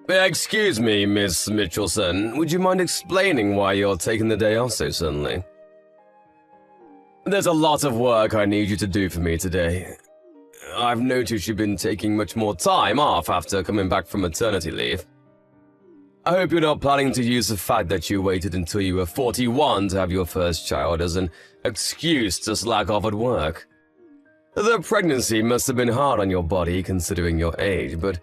Excuse me, Miss Mitchelson. Would you mind explaining why you're taking the day off so suddenly? There's a lot of work I need you to do for me today. I've noticed you've been taking much more time off after coming back from maternity leave. I hope you're not planning to use the fact that you waited until you were 41 to have your first child as an excuse to slack off at work. The pregnancy must have been hard on your body considering your age, but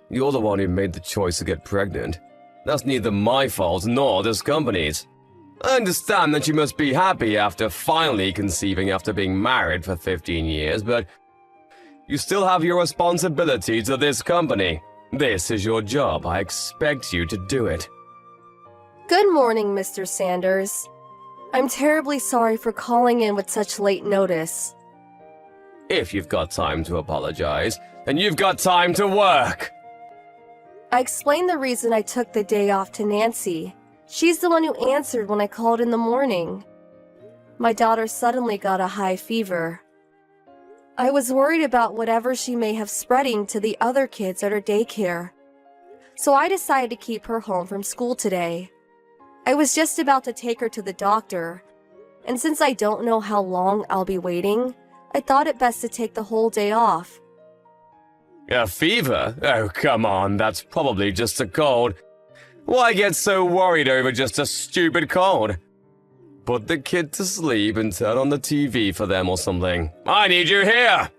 you're the one who made the choice to get pregnant. That's neither my fault nor this company's. I understand that you must be happy after finally conceiving after being married for 15 years, but you still have your responsibility to this company. This is your job. I expect you to do it. Good morning, Mr. Sanders. I'm terribly sorry for calling in with such late notice. If you've got time to apologize, then you've got time to work. I explained the reason I took the day off to Nancy. She's the one who answered when I called in the morning. My daughter suddenly got a high fever. I was worried about whatever she may have spreading to the other kids at her daycare. So I decided to keep her home from school today. I was just about to take her to the doctor, and since I don't know how long I'll be waiting, I thought it best to take the whole day off. A fever? Oh, come on, that's probably just a cold. Why get so worried over just a stupid cold? Put the kid to sleep and turn on the TV for them or something. I need you here!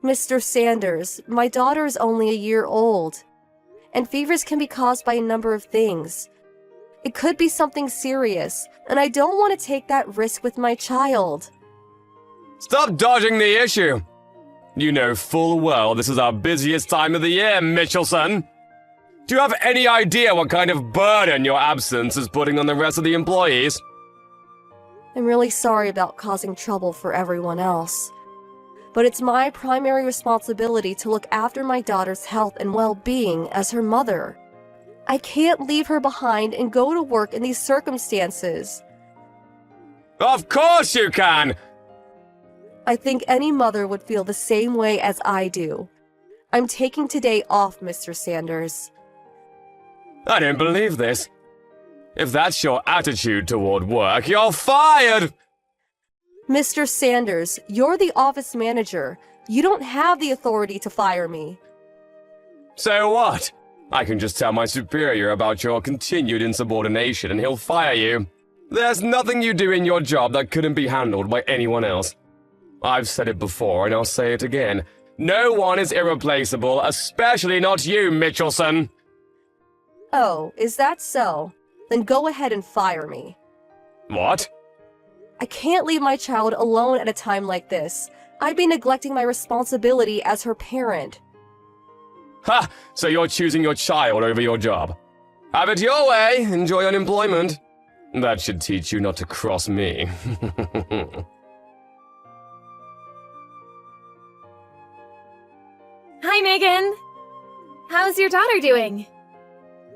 Mr. Sanders, my daughter is only a year old, and fevers can be caused by a number of things. It could be something serious, and I don't want to take that risk with my child. Stop dodging the issue! You know full well this is our busiest time of the year, Mitchelson. Do you have any idea what kind of burden your absence is putting on the rest of the employees? I'm really sorry about causing trouble for everyone else, but it's my primary responsibility to look after my daughter's health and well-being as her mother. I can't leave her behind and go to work in these circumstances. Of course you can! I think any mother would feel the same way as I do. I'm taking today off, Mr. Sanders. I don't believe this. If that's your attitude toward work, you're fired! Mr. Sanders, you're the office manager. You don't have the authority to fire me. So what? I can just tell my superior about your continued insubordination and he'll fire you. There's nothing you do in your job that couldn't be handled by anyone else. I've said it before and I'll say it again. No one is irreplaceable, especially not you, Mitchelson. Oh, is that so? Then go ahead and fire me. What? I can't leave my child alone at a time like this. I'd be neglecting my responsibility as her parent. Ha! So you're choosing your child over your job. Have it your way. Enjoy unemployment. That should teach you not to cross me. Hi, Megan. How's your daughter doing?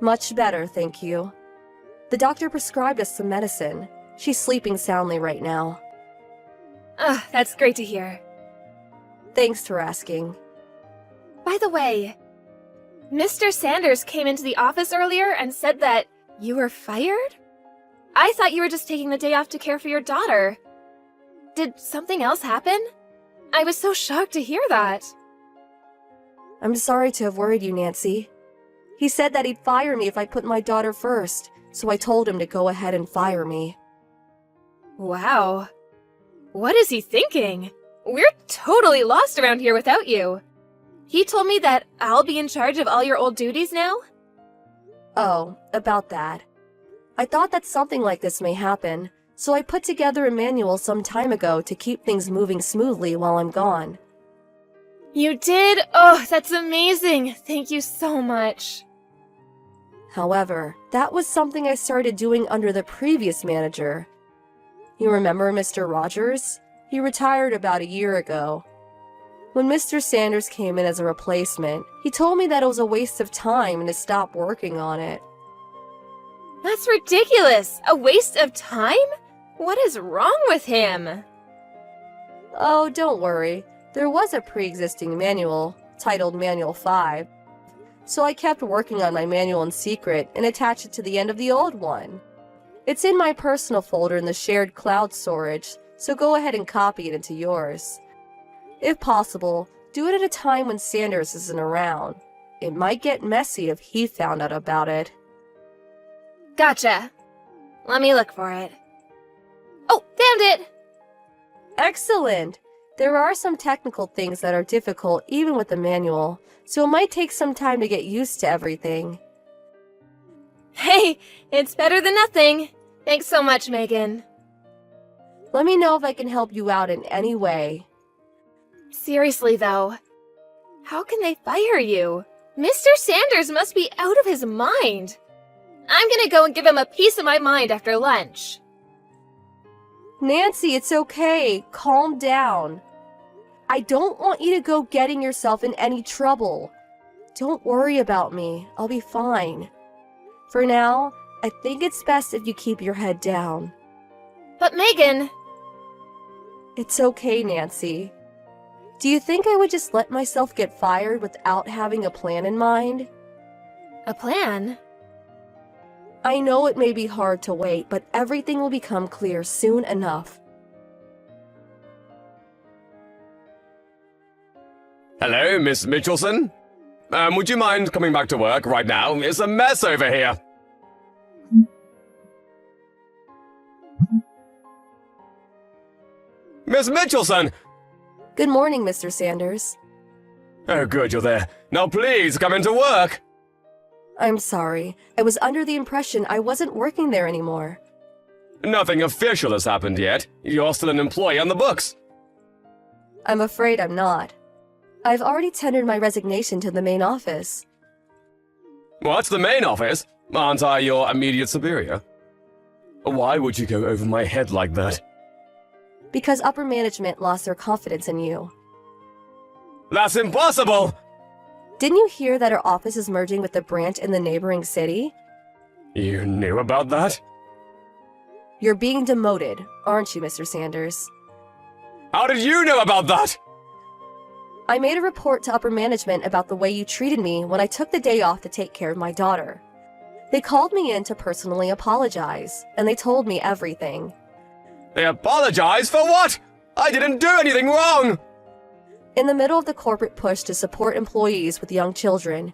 Much better, thank you. The doctor prescribed us some medicine. She's sleeping soundly right now. That's great to hear. Thanks for asking. By the way, Mr. Sanders came into the office earlier and said that you were fired? I thought you were just taking the day off to care for your daughter. Did something else happen? I was so shocked to hear that. I'm sorry to have worried you, Nancy. He said that he'd fire me if I put my daughter first, so I told him to go ahead and fire me. Wow. What is he thinking? We're totally lost around here without you. He told me that I'll be in charge of all your old duties now? Oh, about that. I thought that something like this may happen, so I put together a manual some time ago to keep things moving smoothly while I'm gone. You did? Oh, that's amazing. Thank you so much. However, that was something I started doing under the previous manager. You remember Mr. Rogers? He retired about a year ago. When Mr. Sanders came in as a replacement, he told me that it was a waste of time and to stop working on it. That's ridiculous! A waste of time? What is wrong with him? Oh, don't worry. There was a pre-existing manual, titled Manual 5. So I kept working on my manual in secret and attached it to the end of the old one. It's in my personal folder in the shared cloud storage, so go ahead and copy it into yours. If possible, do it at a time when Sanders isn't around. It might get messy if he found out about it. Gotcha. Let me look for it. Oh, found it! Excellent! There are some technical things that are difficult even with the manual, so it might take some time to get used to everything. Hey, it's better than nothing. Thanks so much, Megan. Let me know if I can help you out in any way. Seriously, though, how can they fire you? Mr. Sanders must be out of his mind. I'm gonna go and give him a piece of my mind after lunch. Nancy, it's okay. Calm down. I don't want you to go getting yourself in any trouble. Don't worry about me. I'll be fine. For now, I think it's best if you keep your head down. But Megan... It's okay, Nancy. Do you think I would just let myself get fired without having a plan in mind? A plan? I know it may be hard to wait, but everything will become clear soon enough. Hello, Miss Mitchelson? Would you mind coming back to work right now? It's a mess over here. Miss Mitchelson! Good morning, Mr. Sanders. Oh, good, you're there. Now please, come into work! I'm sorry. I was under the impression I wasn't working there anymore. Nothing official has happened yet. You're still an employee on the books. I'm afraid I'm not. I've already tendered my resignation to the main office. What's the main office? Aren't I your immediate superior? Why would you go over my head like that? Because upper management lost their confidence in you. That's impossible! Didn't you hear that our office is merging with the branch in the neighboring city? You knew about that? You're being demoted, aren't you, Mr. Sanders? How did you know about that? I made a report to upper management about the way you treated me when I took the day off to take care of my daughter. They called me in to personally apologize, and they told me everything. They apologized for what? I didn't do anything wrong! In the middle of the corporate push to support employees with young children,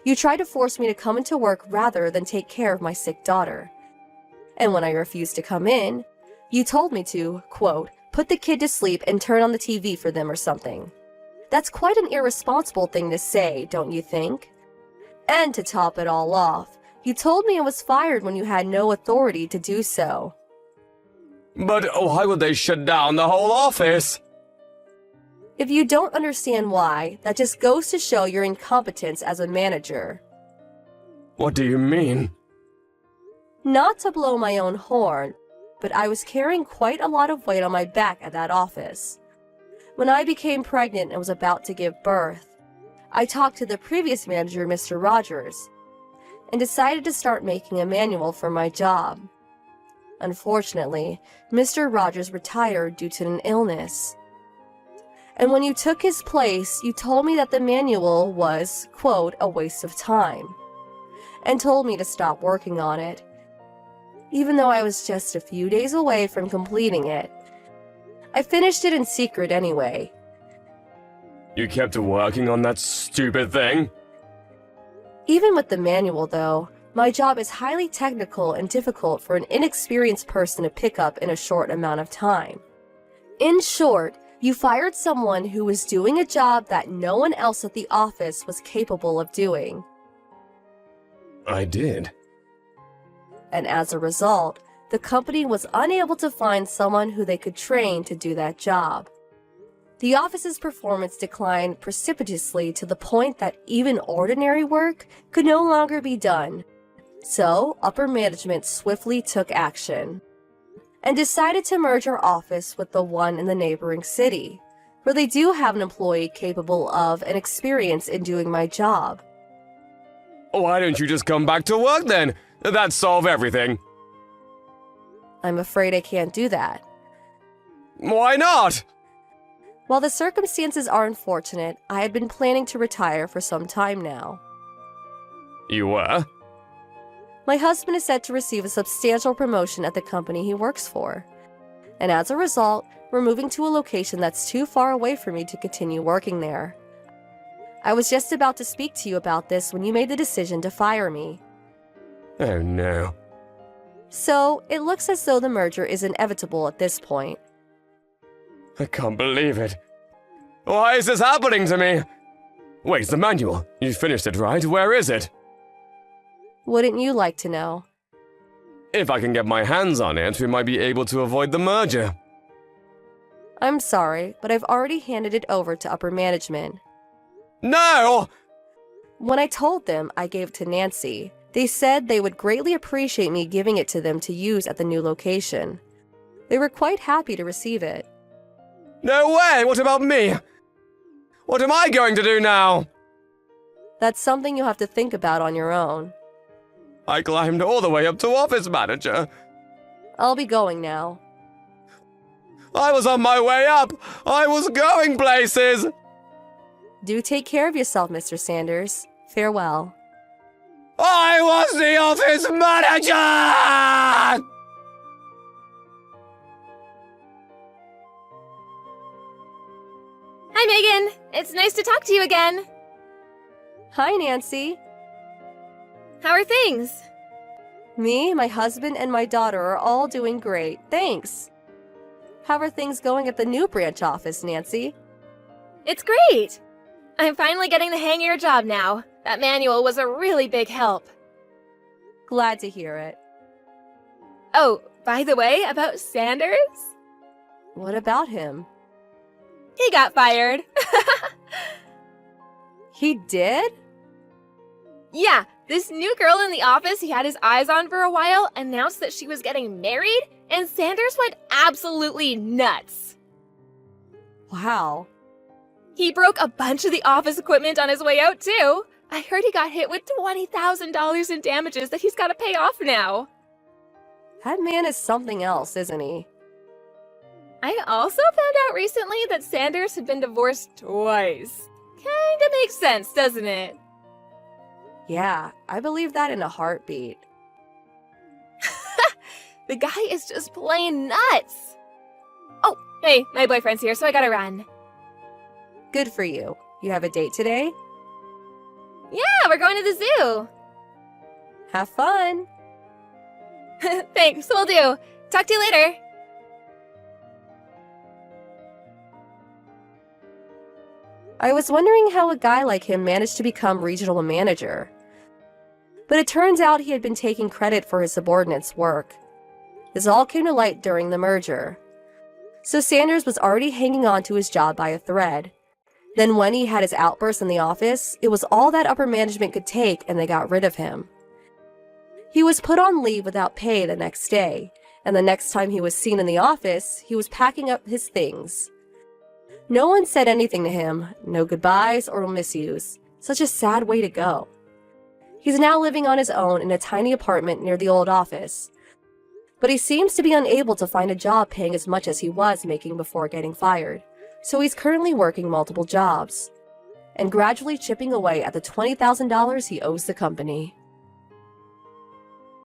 you tried to force me to come into work rather than take care of my sick daughter. And when I refused to come in, you told me to, quote, put the kid to sleep and turn on the TV for them or something. That's quite an irresponsible thing to say, don't you think? And to top it all off, you told me I was fired when you had no authority to do so. But why would they shut down the whole office? If you don't understand why, that just goes to show your incompetence as a manager. What do you mean? Not to blow my own horn, but I was carrying quite a lot of weight on my back at that office. When I became pregnant and was about to give birth, I talked to the previous manager, Mr. Rogers, and decided to start making a manual for my job. Unfortunately, Mr. Rogers retired due to an illness. And when you took his place, you told me that the manual was, quote, a waste of time, and told me to stop working on it, even though I was just a few days away from completing it. I finished it in secret anyway. You kept working on that stupid thing? Even with the manual, though, my job is highly technical and difficult for an inexperienced person to pick up in a short amount of time. In short, you fired someone who was doing a job that no one else at the office was capable of doing. I did. And as a result, the company was unable to find someone who they could train to do that job. The office's performance declined precipitously to the point that even ordinary work could no longer be done. So, upper management swiftly took action and decided to merge our office with the one in the neighboring city, where they do have an employee capable of and experience in doing my job. Why don't you just come back to work then? That'd solve everything. I'm afraid I can't do that. Why not? While the circumstances are unfortunate, I had been planning to retire for some time now. You were? My husband is set to receive a substantial promotion at the company he works for. And as a result, we're moving to a location that's too far away for me to continue working there. I was just about to speak to you about this when you made the decision to fire me. Oh no. So, it looks as though the merger is inevitable at this point. I can't believe it. Why is this happening to me? Wait, the manual. You finished it, right? Where is it? Wouldn't you like to know? If I can get my hands on it, we might be able to avoid the merger. I'm sorry, but I've already handed it over to upper management. No! When I told them I gave it to Nancy, they said they would greatly appreciate me giving it to them to use at the new location. They were quite happy to receive it. No way! What about me? What am I going to do now? That's something you'll have to think about on your own. I climbed all the way up to office manager. I'll be going now. I was on my way up! I was going places! Do take care of yourself, Mr. Sanders. Farewell. I was the office manager! Hi, Megan. It's nice to talk to you again. Hi, Nancy. How are things? Me, my husband, and my daughter are all doing great, thanks. How are things going at the new branch office, Nancy? It's great. I'm finally getting the hang of your job now. That manual was a really big help. Glad to hear it. Oh, by the way, about Sanders? What about him? He got fired. He did? Yeah, this new girl in the office he had his eyes on for a while announced that she was getting married, and Sanders went absolutely nuts. Wow. He broke a bunch of the office equipment on his way out, too. I heard he got hit with $20,000 in damages that he's got to pay off now. That man is something else, isn't he? I also found out recently that Sanders had been divorced twice. Kinda makes sense, doesn't it? Yeah, I believe that in a heartbeat. The guy is just plain nuts. Oh, hey, my boyfriend's here, so I gotta run. Good for you. You have a date today? Yeah, we're going to the zoo. Have fun. Thanks, will do. Talk to you later. I was wondering how a guy like him managed to become regional manager. But it turns out he had been taking credit for his subordinates' work. This all came to light during the merger. So Sanders was already hanging on to his job by a thread. Then when he had his outburst in the office, it was all that upper management could take and they got rid of him. He was put on leave without pay the next day, and the next time he was seen in the office, he was packing up his things. No one said anything to him, no goodbyes or misuse. Such a sad way to go. He's now living on his own in a tiny apartment near the old office. But he seems to be unable to find a job paying as much as he was making before getting fired. So he's currently working multiple jobs and gradually chipping away at the $20,000 he owes the company.